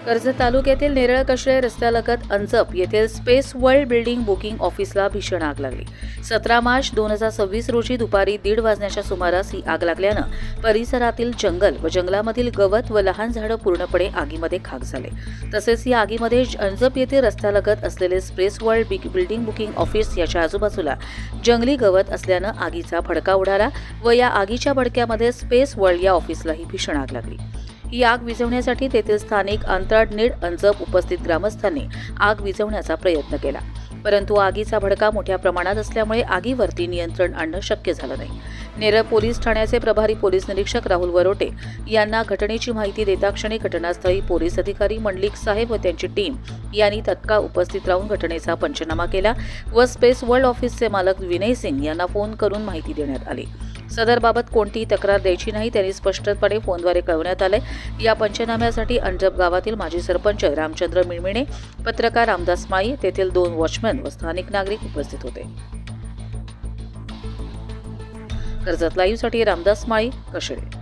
कर्जत तालुक्यातील नेरळ कशळे रस्त्यालगत अंजप येथील स्पेस वर्ल्ड बिल्डिंग बुकिंग ऑफिसला भीषण आग लागली. 17 मार्च 2026 रोजी दुपारी 1:30 वाजण्याच्या सुमारास ही आग लागल्यानं परिसरातील जंगल व जंगलामधील गवत व लहान झाडं पूर्णपणे आगीमध्ये खाक झाले. तसेच या आगीमध्ये अंजप येथील रस्त्यालगत असलेले space world building booking office याच्या आजूबाजूला जंगली गवत असल्यानं आगीचा भडका उडाला व या आगीच्या भडक्यामध्ये स्पेस वर्ल्ड या ऑफिसलाही भीषण आग लागली. ही आग विझवण्यासाठी तेथील स्थानिक अंतराळनीड अंजप उपस्थित ग्रामस्थांनी आग विझवण्याचा प्रयत्न केला, परंतु आगीचा भडका मोठ्या प्रमाणात असल्यामुळे आगीवरती नियंत्रण आणणं शक्य झालं नाही. नेरळ पोलीस ठाण्याचे प्रभारी पोलीस निरीक्षक राहुल वरोटे यांना घटनेची माहिती देता क्षणी घटनास्थळी पोलीस अधिकारी मंडलिक साहेब व त्यांची टीम यांनी तत्काळ उपस्थित राहून घटनेचा पंचनामा केला व स्पेस वर्ल्ड ऑफिसचे मालक विनय सिंग यांना फोन करून माहिती देण्यात आली. सदरबाबत कोणतीही तक्रार द्यायची नाही त्यांनी स्पष्टपणे फोनद्वारे कळवण्यात आले. या पंचनाम्यासाठी अंजप गावातील माजी सरपंच रामचंद्र मिळमिणे, पत्रकार रामदास माळी, तेथील 2 वॉचमन व स्थानिक नागरिक उपस्थित होते. कर्जत लाईव्हसाठी रामदास माळी, कशळे.